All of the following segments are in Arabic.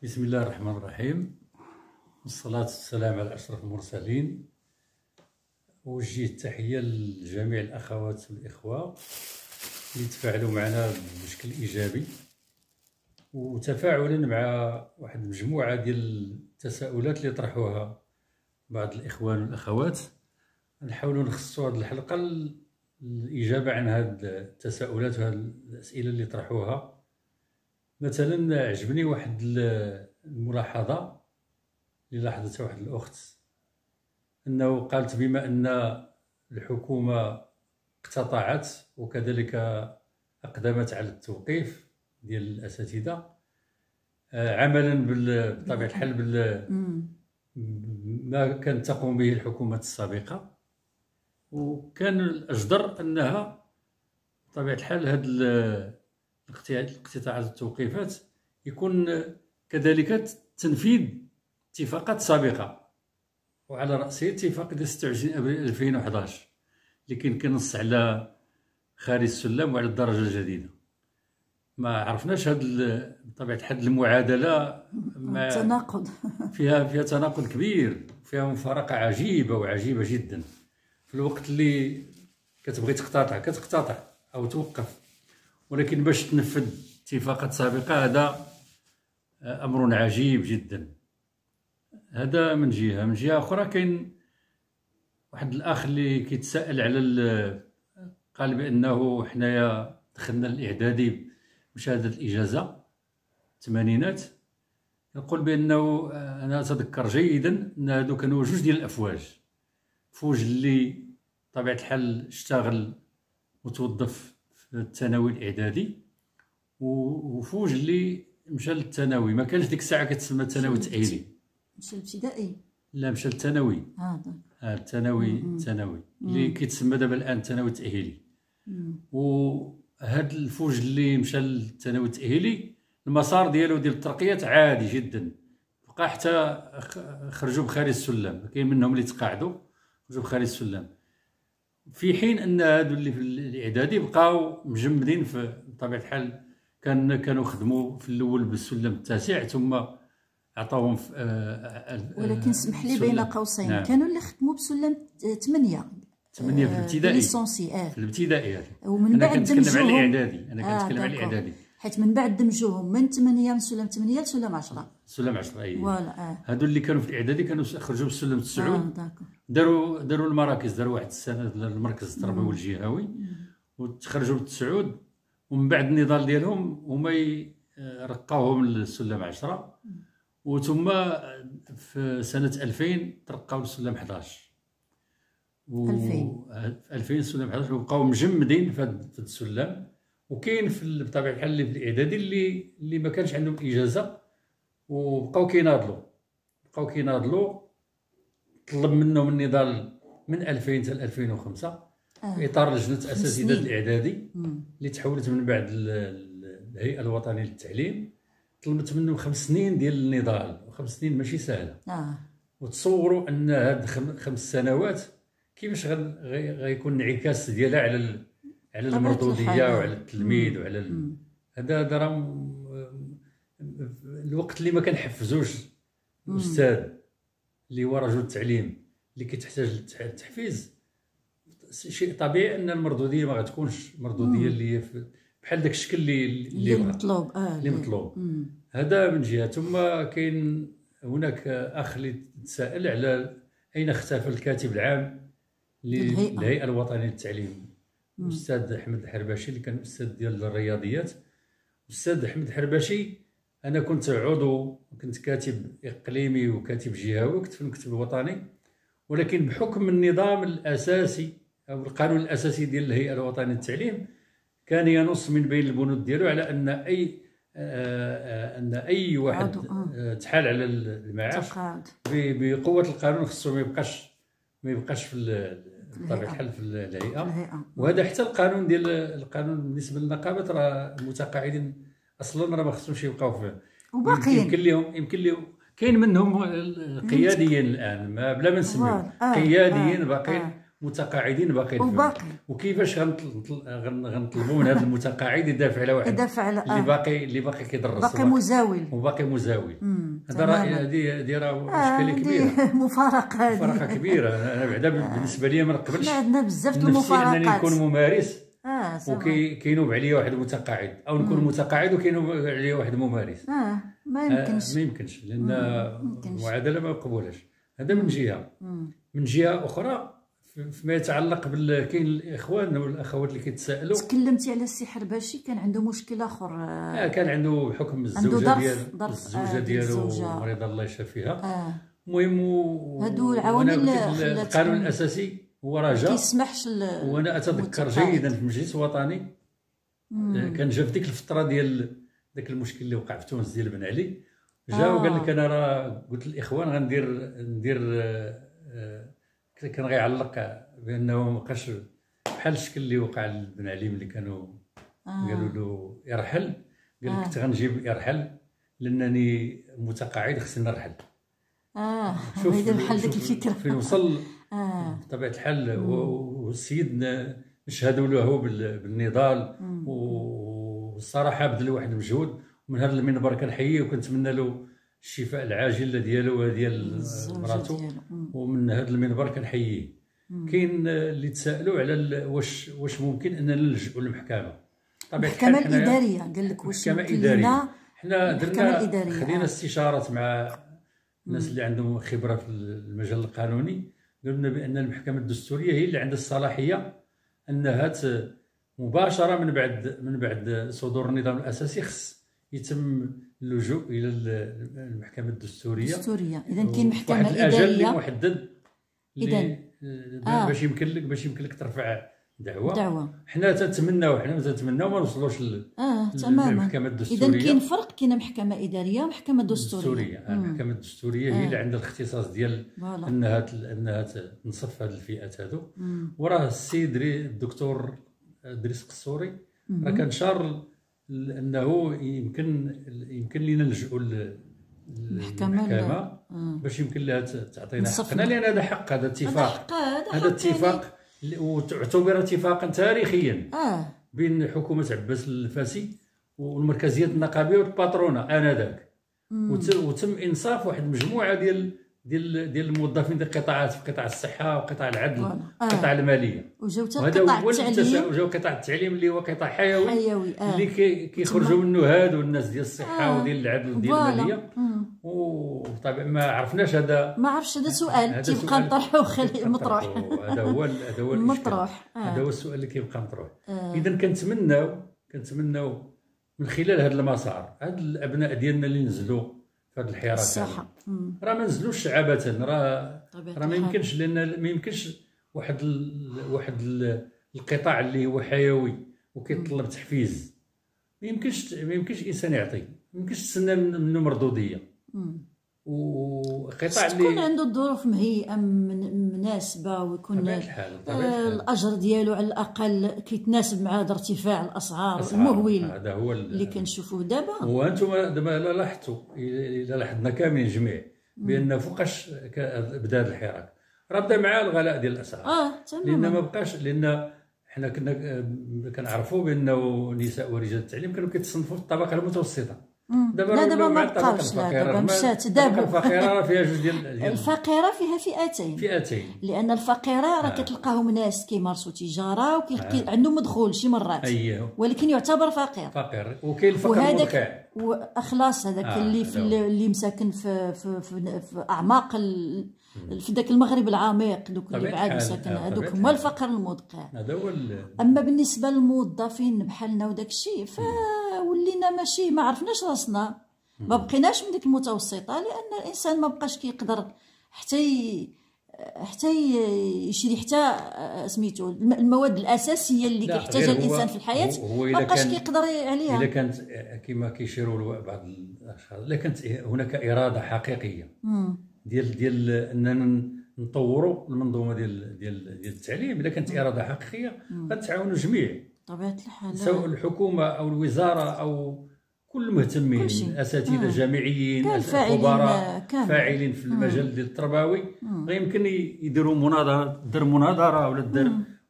بسم الله الرحمن الرحيم، والصلاة والسلام على أشرف المرسلين. أوجه التحية لجميع الأخوات والإخوة اللي تفاعلوا معنا بشكل إيجابي، وتفاعلا مع واحد المجموعة ديال التساؤلات اللي طرحوها بعض الإخوان والأخوات. نحاولوا نخصصوا هذه الحلقة للإجابة عن هذه التساؤلات وهذه الأسئلة اللي طرحوها. مثلا عجبني واحد الملاحظة اللي لاحظتها واحد الأخت، أنه قالت بما أن الحكومة اقتطعت وكذلك أقدمت على التوقيف ديال الأساتذة عملا بطبيعة الحال ما كانت تقوم به الحكومة السابقة، وكان الأجدر أنها بطبيعة الحال هذا الاقتطاعات والتوقيفات يكون كذلك تنفيذ اتفاقات سابقة، وعلى رأسها اتفاق ديال 26 أبريل 2011 اللي كان كنص على خارج السلم وعلى الدرجة الجديدة. ما عرفناش هذا بطبيعة الحال المعادلة تناقض فيها تناقض كبير، فيها مفارقة عجيبة وعجيبة جدا. في الوقت اللي كتبغي كتقتطع أو توقف، ولكن باش تنفذ اتفاقات سابقة هذا أمر عجيب جدا. هذا من جهة. من جهة أخرى كاين واحد الأخ اللي كيتساءل على قال بأنه حنايا دخلنا الإعدادي بشهادة الإجازة الثمانينات. يقول بأنه أنا أتذكر جيدا أن هادو كانوا جوج ديال الأفواج، فوج اللي بطبيعة الحال اشتغل متوظف في الثانوي الإعدادي، وفوج اللي مشى للثانوي. ما كانش ديك الساعة كتسمى الثانوي التأهيلي، مشى الابتدائي، لا مشى للثانوي. الثانوي اللي كيتسمى دابا الآن الثانوي التأهيلي. وهاد الفوج اللي مشى للثانوي التأهيلي المسار ديالو ديال الترقيات عادي جدا، بقى حتى خرجوا بخارج السلم. كاين منهم اللي تقاعدوا خرجوا بخارج السلم، في حين ان هادو اللي في الاعدادي بقاو مجمدين. في بطبيعه الحال كانوا خدموا في الاول بالسلم التاسع، ثم عطاوهم ولكن سمح لي بين قوسين، نعم. كانوا اللي خدموا بسلم 8 في الابتدائي، ليسونسي في الابتدائي هذا. ومن بعد كنتكلم على الاعدادي، انا كنتكلم على الاعدادي، حيت من بعد دمجوهم من 8 من سلم 8 لسلم 10. سلم 10 اي فوالا. هادو اللي كانوا في الاعدادي كانوا خرجوا بالسلم التسعود. داروا المراكز، داروا واحد السنه المركز التربوي الجهوي وتخرجوا بالتسعود، ومن بعد النضال ديالهم هما رقاوهم للسلم 10، وثم في سنه 2000 ترقاو للسلم 11. 2000 سلم 11 وبقاو مجمدين في هذا السلم. وكاين في بطبيعه الحال اللي في الاعدادي اللي ما كانش عندهم اجازه وبقاو كيناضلوا. طلب منهم النضال من 2000 حتى 2005 في اطار لجنه اساتذه الاعدادي اللي تحولت من بعد الهيئه الوطنيه للتعليم. طلبت منهم 5 سنين ديال النضال، و5 سنين ماشي سهله. وتصوروا ان هاد 5 سنوات كيفاش غيكون انعكاس ديالها على المردوديه وعلى التلميذ وعلى هذا راه الوقت اللي ما كنحفزوش الاستاذ اللي هو رجل التعليم اللي كتحتاج للتحفيز. شيء طبيعي ان المردوديه ما غتكونش مردوديه اللي هي بحال داك الشكل اللي مطلوب. هذا من جهه. ثم كاين هناك اخ اللي تساءل على اين اختفى الكاتب العام للهيئه الوطنيه للتعليم، الاستاذ احمد الحرباشي اللي كان استاذ ديال الرياضيات. الاستاذ احمد الحرباشي انا كنت عضو، كنت كاتب اقليمي وكاتب جهوي، كنت في المكتب الوطني، ولكن بحكم النظام الاساسي او القانون الاساسي ديال الهيئه الوطنيه للتعليم كان ينص من بين البنود ديالو على ان اي واحد تحال على المعاش بقوه القانون خصو ما يبقاش في بطبيعه الحال في الهيئه. وهذا حتى القانون بالنسبه للنقابات راه المتقاعدين اصلا راه ما خصهمش يبقاو فيه، وباقيين يمكن لهم كاين منهم قياديين الان بلا ما نسميو قياديين باقيين متقاعدين باقيين وباقي. وكيفاش غنطلبوا من هذا المتقاعد يدافع على واحد اللي باقي كيدرس باقي مزاول وباقي مزاول. هذا راه هذه راه اشكاليه كبيره، مفارقه كبيره. انا بعدا بالنسبه لي ما نقبلش عندنا بزاف د المفارقات انني نكون ممارس وكينوب عليا واحد متقاعد، او نكون متقاعد وكينوب عليا واحد ممارس. ما يمكنش لان المعادله ما مقبولاش. هذا من جهه. من جهه اخرى فيما يتعلق كاين الاخوان والاخوات اللي كيتسائلوا. تكلمتي على السي حرباشي، كان عنده مشكل اخر. كان عنده بحكم الزوجه ديالو مريضه الله يشافيها. المهم هادو العوامل القانون الاساسي هو راه جا كيسمحش. وانا اتذكر جيدا في المجلس الوطني كان جا في ديك الفتره ديال داك المشكل اللي وقع في تونس ديال بن علي، جا وقال لك انا راه قلت للاخوان غندير كان غيعلق بانه ما بقاش بحال الشكل اللي وقع لبن علي ملي كانوا قالوا له يرحل. قال لك كنت غنجيب يرحل لانني متقاعد خصني نرحل. شوف بحال ديك الفكره فين وصل. بطبيعه الحال والسيد نشهدوا له بالنضال، والصراحه بذل واحد المجهود. ومن هذا المنبر كنحييه وكنتمنى له الشفاء العاجل ديالو وديال مراته، ومن هذا المنبر كنحييه. كاين اللي تسائلوا على واش ممكن اننا نلجؤوا للمحكمه. طبيعه الحال المحكمه الاداريه قال لك واش ممكن لنا حنا درنا خدينا استشارات مع الناس اللي عندهم خبره في المجال القانوني. قالوا لنا بان المحكمه الدستوريه هي اللي عندها الصلاحيه انها مباشره من بعد صدور النظام الاساسي خص يتم اللجوء الى المحكمه الدستوريه. اذا كاين محكمه واحد اداريه الاجل اللي محدد اذا باش يمكن لك ترفع دعوه. حنا تنتمناو ما نوصلوش للمحكمه الدستوريه. اذا كاين فرق، كاين محكمه اداريه ومحكمه دستوريه. المحكمه الدستوريه هي اللي عندها الاختصاص ديال انها تنصف هذه الفئات هذو. وراه السيد الدكتور ادريس قصوري راه كان شار انه يمكن لنا نلجؤوا للمحكمه باش يمكن لها تعطينا حقنا، لان هذا حق. هذا اتفاق وتعتبر اتفاقا تاريخيا بين حكومه عباس الفاسي والمركزيه النقابيه والباترونه انذاك. وتم انصاف واحد المجموعه ديال الموظفين ديال القطاعات في قطاع الصحه وقطاع العدل وقطاع الماليه. وجاو قطاع التعليم اللي هو قطاع حيوي اللي كيخرجوا منه هادو الناس ديال الصحه وديال العدل وديال الماليه. وطبعا ما عرفناش هذا، ما عرفتش. هذا سؤال تيبقى نطرحه وخليه مطروح. هذا هو مطروح. هذا هو السؤال اللي كيبقى مطروح. اذا كنتمناو من خلال هذا المسار هاد الابناء ديالنا اللي نزلوا في هذه الحراك راه ما نزلوش عبثا. راه ما يمكنش، لان ما يمكنش واحد القطاع اللي هو حيوي وكيتطلب تحفيز ما يمكنش انسان يعطي، ما يمكنش تستنى منه مردوديه. وقطاع اللي تكون عنده الظروف مهيئه مناسبه ويكون الاجر ديالو على الاقل كيتناسب مع هذا ارتفاع الاسعار المهول. هذا هو اللي كنشوفوه دابا. وانتم دابا لاحظتوا، الا لاحظنا كاملين جميع بان فوقاش بدا هذا الحراك راه بدا مع الغلاء ديال الاسعار. تماما. لان ما بقاش، لان حنا كنا كنعرفوا بانه نساء ورجال التعليم كانوا كيتصنفوا في الطبقه المتوسطه. دابا ما بقاوش. دابا مشات. دابا الفقيره راه فيها جوج ديال الفقيره فيها فئتين. لان الفقيره راه كتلقاهم ناس كيمارسوا تجاره عندهم مدخول شي مرات، ولكن يعتبر فقير. وكاين الفقر المدقع واخلاص هذاك اللي مساكن في اعماق في ذاك المغرب العميق، دوك اللي بعاد مساكن هذوك هما الفقر المدقع. هذا هو. اما بالنسبه للموظفين بحالنا وداك الشيء فولينا ماشي ما عرفناش راسنا، ما بقيناش من ديك المتوسطه، لان الانسان ما بقاش كيقدر حتى يشري حتى سميتو المواد الاساسيه اللي كيحتاجها الانسان في الحياه، ما بقاش كيقدر عليها. الا كانت كما كيشيروا بعض الاشخاص، الا كانت هناك اراده حقيقيه ديال اننا نطوروا المنظومه ديال التعليم، الا كانت اراده حقيقيه غتعاونوا جميع طبيعه الحال، سواء الحكومه او الوزاره او كل مهتمين، اساتذه جامعيين، خبراء فاعلين في المجال ديال التربوي، يمكن يديروا مناظره ولا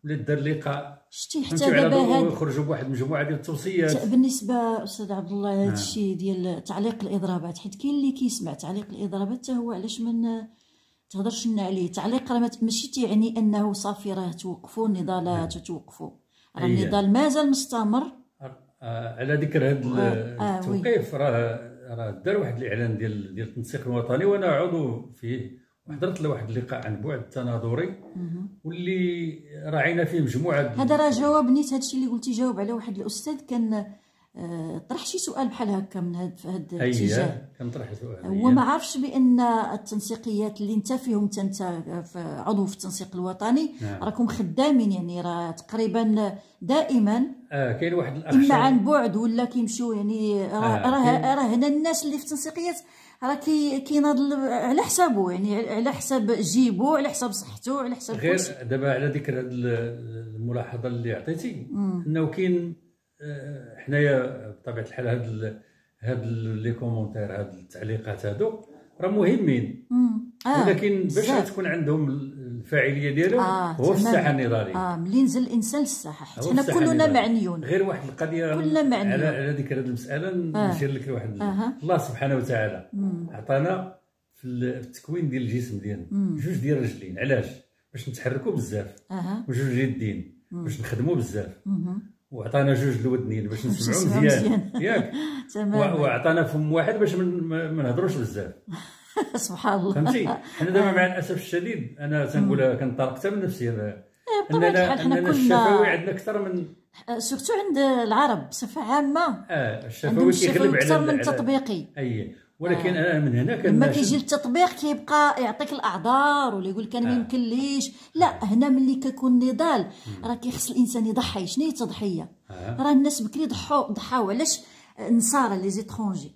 دار لقاء. شتي حتى دابا يخرجوا بواحد المجموعه ديال التوصيات. بالنسبه استاذ عبد الله هذا الشيء ديال تعليق الاضرابات، حيت كاين اللي كيسمع تعليق الاضرابات حتى هو علاش ما تهضرش لنا عليه. تعليق راه ماشي تيعني انه صافي راه توقفوا النضالات وتوقفوا، راه النضال مازال مستمر. على ذكر هذا التوقيف، راه دار واحد الاعلان ديال التنسيق الوطني، وانا عضو فيه، وحضرت لواحد اللقاء عن بعد تناظري واللي راعينا فيه مجموعه. هذا راه جواب نيت هذا الشيء اللي قلتي، جاوب على واحد الاستاذ كان طرح شي سؤال بحال هكا من هذا الاتجاه. كنطرح سؤال هو ما عرفش بان التنسيقيات اللي انت فيهم انت عضو في التنسيق الوطني راكم خدامين، يعني راه تقريبا دائما كاين واحد الاخ اما عن بعد ولا كيمشيو، يعني راه هنا الناس اللي في التنسيقيات راه كيناضل على حسابه، يعني على حساب جيبو، على حساب صحته، على حساب غير دابا على ذكر هذه الملاحظه اللي عطيتي، انه كاين حنايا بطبيعه الحال هاد لي كومونتير، هاد التعليقات هادو راه مهمين، ولكن باش تكون عندهم الفاعليه ديالهم هو في الساحه النضاليه. ملي نزل الانسان للساحه، حيت حنا كلنا معنيون. غير واحد القضيه كلنا معنيون على ذكر هذه المساله، نشير لك لواحد الله سبحانه وتعالى عطانا في التكوين ديال الجسم ديالنا جوج ديال الرجلين. علاش؟ باش نتحركوا بزاف، وجوج اليدين باش نخدموا بزاف، وعطانا جوج الودنين باش نسمعوا مزيان، ياك؟ وعطانا فم واحد باش ما نهضروش بزاف. سبحان الله، فهمتي؟ حنا دابا مع الاسف الشديد انا تنقولها كنطلق حتى من نفسي، اننا الشفوي عندنا اكثر من سورتو عند العرب بصفه عامه. الشفوي كيغلب على اكثر من التطبيقي. ولكن انا من هنا لما كيجي التطبيق كيبقى يعطيك الاعذار ولا يقول لك انا ما يمكنليش. لا، هنا ملي كيكون نضال راه كيخص الانسان يضحي. شنو هي التضحيه؟ راه الناس بكري ضحاو. علاش النصارى لي زيترونجي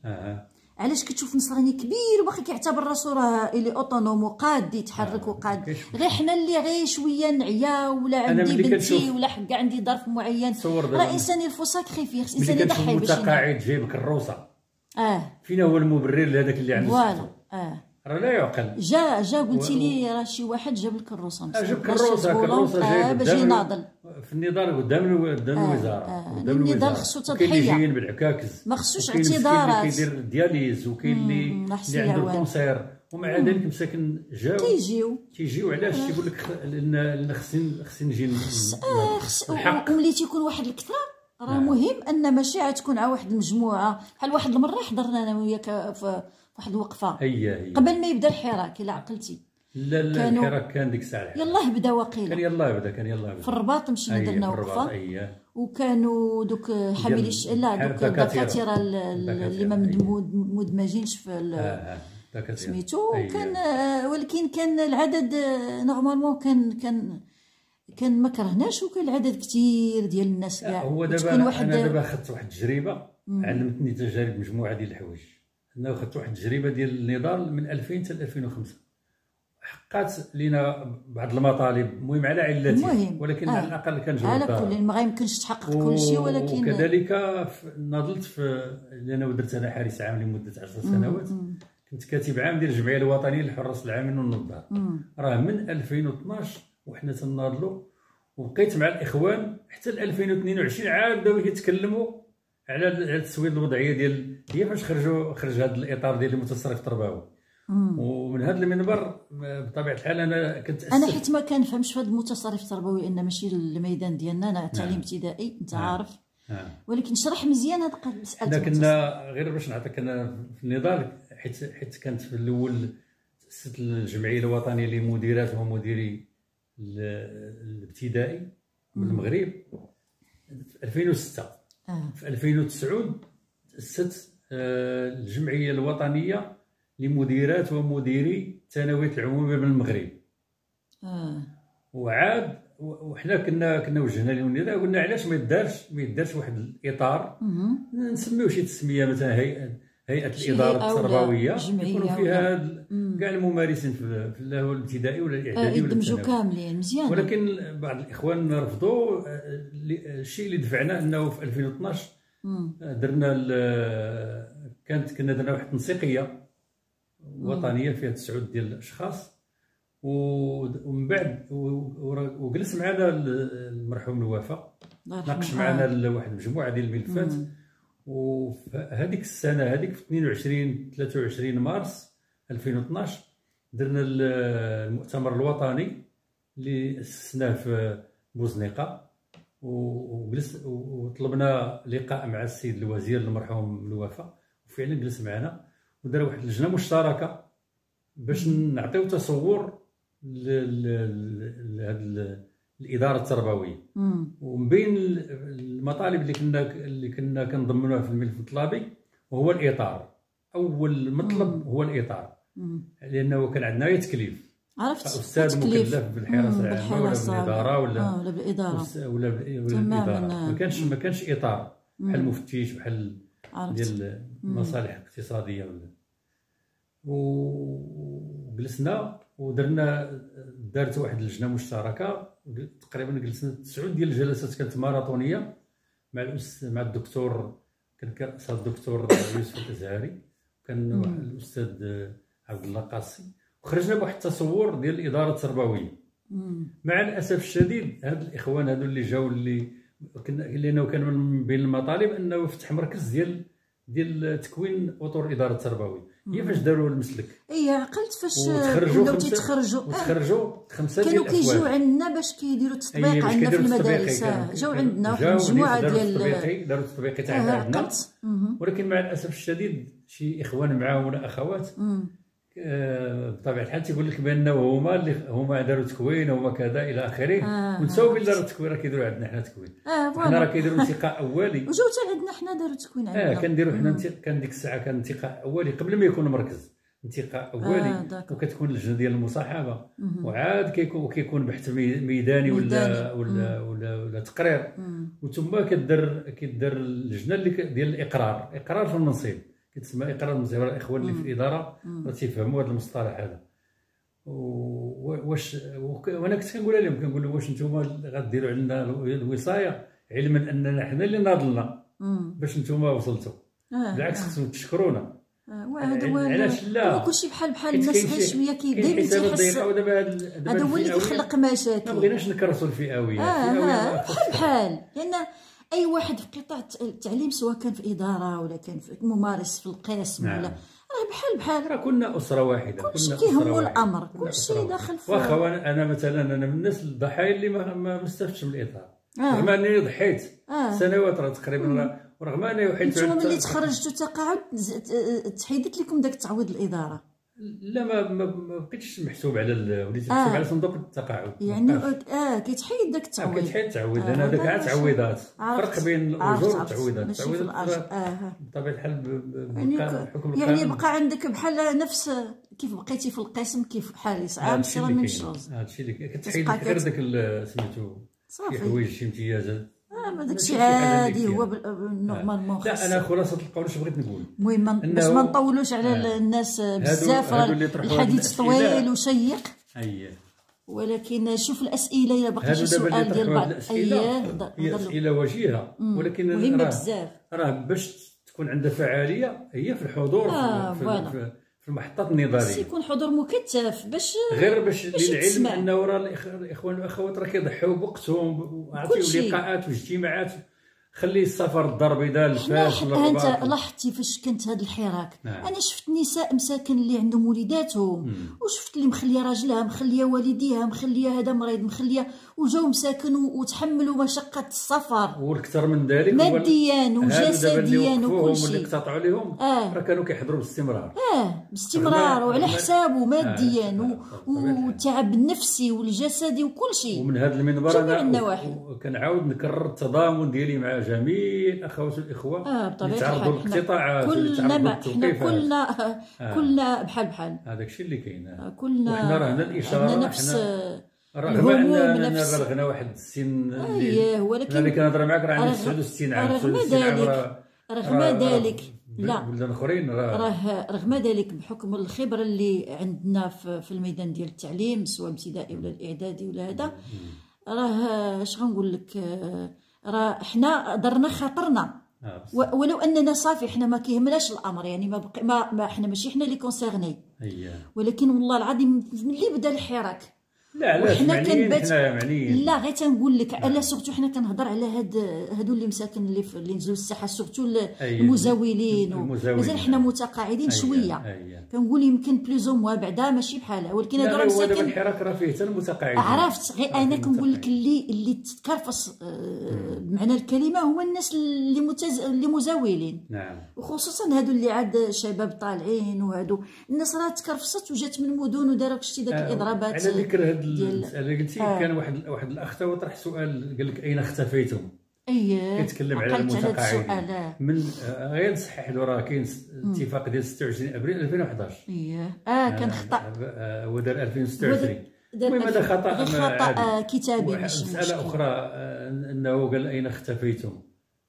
علاش كتشوف نصراني كبير واخا كيعتبر راسو راه الي اوتونوم وقاد يتحرك وقاد، غير حنا اللي غير شويه نعيا ولا عندي بنتي ولا حق عندي ظرف معين، راه انسان يلفو ساكريفي، خص الانسان يضحي باش متقاعد جايب كروسه. فين هو المبرر لهذاك اللي عنده؟ فوالا راه لا يعقل. جا قلتي لي راه شي واحد جاب الكروسه، جاب كروسه جايب باش يناضل في النضال قدام الوزاره. النضال خصو تضحيه. كاين اللي جايين بالعكاكز، ما خصوش اعتذارات. كاين اللي كيدير الدياليز، وكاين اللي عنده الكونسير، ومع ذلك مساكن جاو كيجيو. علاش؟ تيقول لك لان خصني نجي الحق. وملي تيكون واحد الكثره راه مهم ان ماشي تكون على واحد المجموعه. بحال واحد المره حضرنا انا وياك في واحد الوقفه قبل ما يبدا الحراك، الا عقلتي. لا الحراك كان ديك الساعه يلاه بدا واقيلا، كان يلاه بدا في الرباط. مشينا درنا وقفه وكانوا دوك حاملين دوك الدكاتره اللي ما مدمجينش في سميتو. كان ولكن كان العدد نورمالمون كان ما كرهناش، وكان العدد كثير ديال الناس كاع. هو دابا انا دابا خدت واحد التجربه، علمتني تجارب مجموعه ديال الحوايج. انا خدت واحد التجربه ديال النضال من 2000 حتى 2005، حققت لينا بعض المطالب المهم على علتها، ولكن على الاقل كان جواب على كل ما غيمكنش تحقق كل شيء. ولكن وكذلك ناضلت في انا ودرت انا حارس عام لمده 10 سنوات. كنت كاتب عام ديال الجمعيه الوطنيه للحراس العامين والنظار. راه من 2012 وحنا تناضلوا، وبقيت مع الاخوان حتى 2022 عاد بداو يتكلموا على التسويه الوضعيه ديال هي فاش خرج هذا الاطار ديال المتصرف التربوي. ومن هذا المنبر بطبيعه الحال انا كنت انا حيت ما كنفهمش في هذا المتصرف التربوي، لان ماشي الميدان ديالنا. انا تعليم ابتدائي انت عارف، ولكن شرح مزيان هذا مساله. كنا غير باش نعطيك انا في النضال، حيت كانت في الاول تاسست الجمعيه الوطنيه لمديرات ومديري الابتدائي بالمغرب في 2006. في 2009 تأسست الجمعيه الوطنيه لمديرات ومديري الثانويات العموميه بالمغرب. وعاد وحنا كنا وجهنا لهم النداء، قلنا علاش ما يدارش واحد الاطار نسميوه شي تسميه، مثلا هيئه الاداره التربويه، يكونوا فيها كاع الممارسين في الابتدائي ولا الاعدادي ولا يدمجوا كاملين مزيان. ولكن بعض الاخوان رفضوا. الشيء اللي دفعنا انه في 2012 درنا كنا درنا واحد التنسيقيه وطنيه فيها 9 ديال الاشخاص، ومن بعد وجلس معنا المرحوم الوفا، ناقش معنا واحد المجموعه ديال الملفات. وهذيك السنه هذيك في 23 مارس 2012 درنا المؤتمر الوطني اللي اسسناه في بوزنيقه، وطلبنا لقاء مع السيد الوزير المرحوم الوفا، وفعلا جلس معنا ودار واحد اللجنه مشتركه باش نعطيو تصور لهذه الاداره التربويه. ومن بين المطالب اللي كنا كنضمنوها في الملف الطلابي وهو الاطار. اول مطلب هو الاطار، لانه كان عندنا غير تكليف، عرفت استاذ مكلف بالحراسه العامه ولا بالاداره ولا بالاداره ما كانش اطار بحال المفتش بحال ديال المصالح الاقتصاديه ولا. وجلسنا دارت واحد اللجنه مشتركه، تقريبا جلسنا 9 ديال الجلسات كانت ماراثونيه مع الدكتور، كان الدكتور يوسف الازهري، كان واحد الاستاذ عبد الله قاسي، وخرجنا بواحد التصور ديال الاداره التربويه. مع الاسف الشديد هاد الاخوان هادو اللي جاوا لانه كان من بين المطالب انه يفتح مركز ديال تكوين اطر الاداره التربويه. هي فاش داروا المسلك عقلت فاش ولاو تيتخرجوا 5 كانوا كيجيو عندنا باش كيديروا التطبيق عندنا في المدارس. جاو عندنا واحد المجموعه ديال داروا التطبيق تاع عندنا، ولكن مع الاسف الشديد شي اخوان معاهم ولا اخوات بطبيعه الحال تيقول لك بان هما داروا تكوين هما كذا الى اخره، ونساو بلي داروا التكوين راه كيديروا عندنا حنا تكوين. حنا راه كيديروا انتقاء اولي وجاو حتى عندنا حنا داروا تكوين عندنا. كنديروا حنا كان ديك الساعه كان انتقاء اولي قبل ما يكون مركز، انتقاء اولي وكتكون اللجنه ديال المصاحبه، وعاد كيكون بحث ميداني ولا تقرير، وثم كيدار اللجنه اللي ديال الاقرار في المنصب، كتسمى اقرار المنصب. الاخوان اللي في الاداره راه تيفهموا هذا المصطلح هذا. وانا كنت كنقول لهم واش نتوما غديروا عندنا الوصايه، علما اننا حنا اللي ناضلنا باش نتوما وصلتوا. بالعكس خصكم تشكرونا. علاش لا؟ كلشي بحال الناس غير شويه دايما تيحس هذا هو اللي كيخلق مشاكل. ما بغيناش نكرسوا الفئويه. بحال لان اي واحد في قطاع التعليم سواء كان في اداره ولا كان في ممارس في القسم ولا بحال راه كنا اسره واحده، كلشي كيهمو الامر، كلشي داخل في واخا. انا مثلا من الناس الضحايا اللي ما استفدتش من الاطار، رغم انني ضحيت سنوات راه تقريبا، ورغم انني وحيد. نتوما ملي تخرجتوا تقاعد تحيدت لكم داك تعويض الاداره؟ لا ما بقيتش محسوب على وليت محسوب على صندوق التقاعد. يعني كيتحيد داك التعويض. كيتحيد التعويض. انا داك عاد تعويضات، فرق بين الاجور والتعويضات. بطبيعه الحال يعني بقى عندك بحال نفس كيف بقيتي في القسم كيف بحال عام شرا من الشوز. هادشي اللي كتحيد غير داك سميتو شي حوايج شي امتيازات. ما داكشي عادي هو نورمالمون. لا انا خلاصه القول اش بغيت نقول. المهم باش ما نطولوش على الناس بزاف، الحديث طويل وشيق. ولكن شوف الاسئله الا بقى شي سؤال ديال بعض هي اسئله وجيهه، ولكن مهمه بزاف. راه باش تكون عندها فعاليه هي في الحضور في المحطات النظاريه. خص يكون حضور مكثف باش للعلم انه راه الاخوان والاخوات راه كيضحيو بوقتهم وعطيو لقاءات واجتماعات. خلي السفر الدار البيضاء الفاس انت لاحظتي فاش كانت هذا الحراك. انا شفت نساء مساكن اللي عندهم وليداتهم، وشفت اللي مخليه راجلها، مخليه والديها، مخليه هذا مريض، مخليه وجاو مساكن وتحملوا مشقه السفر، والاكثر من ذلك ماديا وجسديا وكل شيء. اللي قطعوا عليهم راه كانوا كيحضروا باستمرار باستمرار وعلى حسابه ماديا والتعب النفسي والجسدي وكل شيء. ومن هذا المنبر انا كنعاود نكرر التضامن ديالي مع جميع الاخوات والاخوه اللي تعرضوا للاقتطاعات، كلنا بحال هذاك الشيء اللي كاين. كلنا وحنا راه هنا الاشاره نفس رغم اننا بلغنا واحد السن اللي كنهضر معاك راه عندي 69 عام. رغم ذلك لا بلدان اخرين رغم ذلك بحكم الخبره اللي عندنا في الميدان ديال التعليم سواء الابتدائي ولا الاعدادي ولا هذا، راه اش غنقول لك، راه حنا درنا خاطرنا ولو اننا صافي حنا ما كيهمناش الامر، يعني ما حنا ماشي حنا اللي كونسيرني، ولكن والله العظيم ملي بدا الحراك لا علاش معنيين لا غير تنقول لك الا سورتو حنا كنهضر على هادو اللي مساكن اللي نزلوا الساحه، سورتو المزاولين مازال حنا متقاعدين شويه، كنقول يمكن بلوزو موا بعدا ماشي بحالها، ولكن هادو راه مساكن الحراك راه فيه حتى المتقاعدين. عرفت غير انا كنقول لك اللي تكرفص بمعنى الكلمه هو الناس اللي مزاولين، نعم، وخصوصا هادو اللي عاد شباب طالعين، وهادو الناس راه تكرفصت وجات من المدن وداروا شتي داك الاضرابات. على ذكر هاد المساله قلتي كان واحد الاخ تا طرح سؤال قال لك اين اختفيتم؟ كيتكلم على المتقاعدين من غير نصحح له راه كاين اتفاق ديال 26 ابريل 2011 كان خطا، هو دار 2026. المهم هذا خطا كتابي. مساله اخرى انه قال اين اختفيتم؟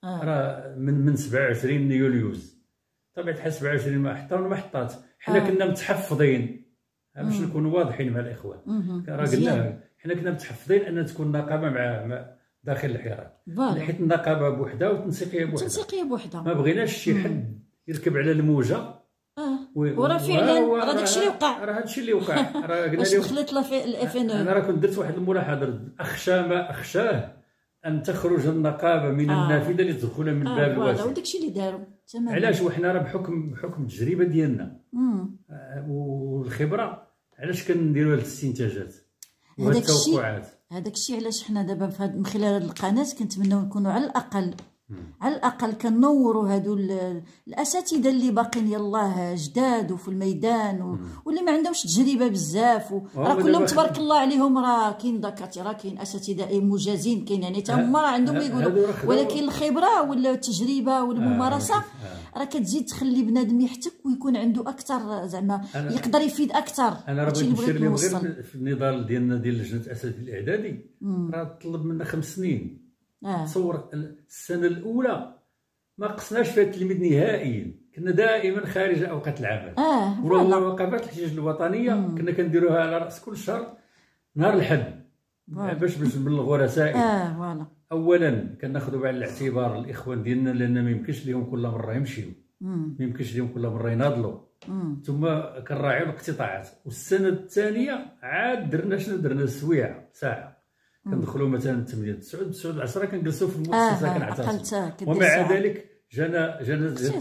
راه من 27 يوليوز طبيعه الحال 27 ما حطات ولا ما حطات، حنا كنا متحفظين باش نكونوا واضحين مع الاخوان، راه قلنا حنا كنا متحفظين ان تكون نقابه مع داخل الحراك، حيت النقابه بوحدها والتنسيقيه بوحدها، ما بغيناش شي حد يركب على الموجه. وراه فعلا راه داكشي اللي وقع، راه هادشي اللي وقع. راه قلنا باش دخلت لا في الاف ان. انا راه كنت درت واحد الملاحظه، اخشى ما اخشاه ان تخرج النقابه من النافذه لتدخل من باب الواسع، وداكشي اللي داروا تماما. علاش؟ وحنا راه بحكم التجربه ديالنا والخبره، علاش كنديروا هاد الاستنتاجات وهاد التوقعات؟ هذاك الشيء علاش حنا دابا من خلال هذه القناه كنتمناو نكونوا على الاقل كنوروا هادو الاساتذه اللي باقين يلاه جداد وفي الميدان واللي ما عندهمش تجربه بزاف، راه كلهم تبارك الله عليهم، راه كاين دكاتره كاين اساتذه مجازين كاين، يعني تا هما راه عندهم يقولوا، ولكن الخبره ولا التجربه والممارسه راه كتزيد تخلي بنادم يحتك ويكون عنده اكثر، زعما يقدر يفيد اكثر. انا راه بغيت نشير لهم غير في النضال ديالنا ديال لجنه الاساتذه الاعدادي، راه طلب منا 5 سنين. تصور السنه الاولى ما قصناش فيها التلميذ نهائيا، كنا دائما خارج اوقات العمل. وقفات الحجاج الوطنيه كنا كنديروها على راس كل شهر نهار الحد باش نبلغوا رسائل. اولا كناخذوا بعين الاعتبار الاخوان ديالنا، لان ما يمكنش لهم كل مره يمشيو، ما يمكنش لهم كل مره يناضلوا، ثم كنراعيو الاقتطاعات. والسنه الثانيه عاد درنا السويعه ساعه، كندخلوا مثلا 8 9 10 كنجلسوا في المؤسسه كنعتصموا، ومع ذلك جاتنا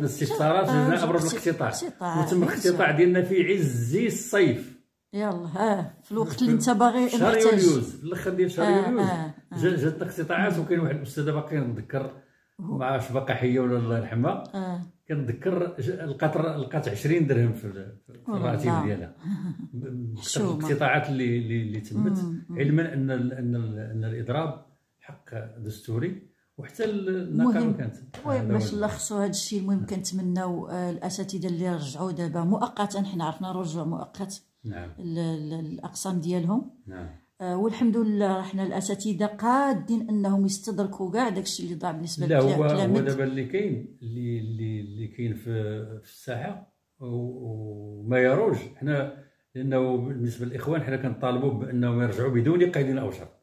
استفسارات، جانا امر بالاقتطاع، وتم الاقتطاع ديالنا في عز الصيف. يلا في الوقت اللي انت باغي شهر يوليوز، في الاخر ديال شهر يوليوز جاتنا اقتطاعات. وكاين واحد الاستاذه باقي نتذكر، ما عرفتش باقا حيه ولا الله يرحمها، كنتذكر لقات 20 درهم في الراتب ديالها بسبب الاقتطاعات اللي تمت، علما ان الاضراب حق دستوري، وحتى النقابه كانت. المهم باش نلخصوا هذا الشيء، المهم كنتمناو الاساتذه اللي رجعوا دابا مؤقتا، حنا عرفنا رجوع مؤقت الاقسام ديالهم، والحمد لله حنا الاساتذه قادين انهم يستدركوا كاع داكشي اللي ضاع بالنسبه للتلاميذ. لا هو دابا اللي كاين في الساحه وما يروج، حنا لانه بالنسبه للاخوان حنا كنطالبوا بانهم يرجعوا بدون قيد او شرط،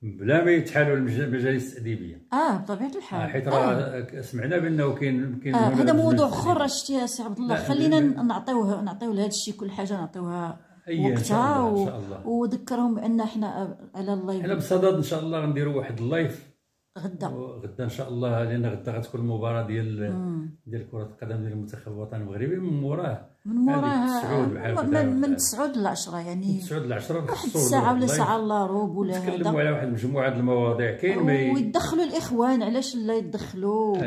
بلا ما يتحالوا المجالس التاديبيه. بطبيعه الحال، حيت راه سمعنا بانه كاين هذا موضوع اخر. شتي يا سي عبد الله، خلينا نعطيوه لهذا الشيء، كل حاجه نعطيوها وقتها، وذكرهم بان حنا على الله. حنا بصدد ان شاء الله غنديروا واحد اللايف غدا ان شاء الله، لان غدا غتكون المباراه ديال كره القدم ديال المنتخب الوطني المغربي. من موراها من 9 ل 10، يعني من 9 ل 10 واحد الساعه ولا ساعه الا روب ولا هذا، نتكلموا على واحد المجموعه د المواضيع كاين ويدخلوا الاخوان. علاش لا يدخلوا؟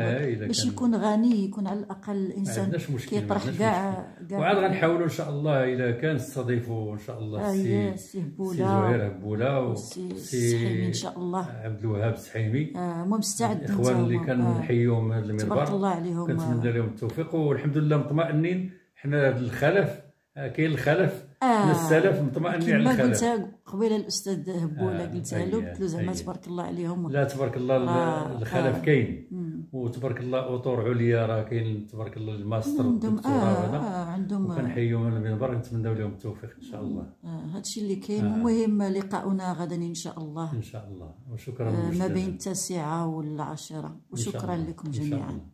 باش يكون غني، يكون على الاقل الانسان كيطرح كاع. وعاد غنحاولوا ان شاء الله اذا كان نستضيفوا ان شاء الله سي زهير بولا وسي ان شاء الله عبد الوهاب السحيمي. مستعد الاخوان اللي كنحييهم هذا المنبر، تبارك الله عليهم، كنتمنى لهم التوفيق، والحمد لله مطمئنين. حنا هذا الخلف كاين الخلف السلف مطمئنين على كما الخلف. قلتها قبيله الاستاذ هبوله قلتها له، قلت له زعما أيه. تبارك الله عليهم. لا تبارك الله الخلف كاين، وتبارك الله اطور عليا راه كاين تبارك الله الماستر والدكتوراه وهذا عندهم وكنحييهم من المنبر، نتمناو لهم التوفيق ان شاء الله. هادشي اللي كاين. المهم لقاؤنا غدا ان شاء الله، ان شاء الله. وشكرا ما بين 9 و10. وشكرا لكم جميعا.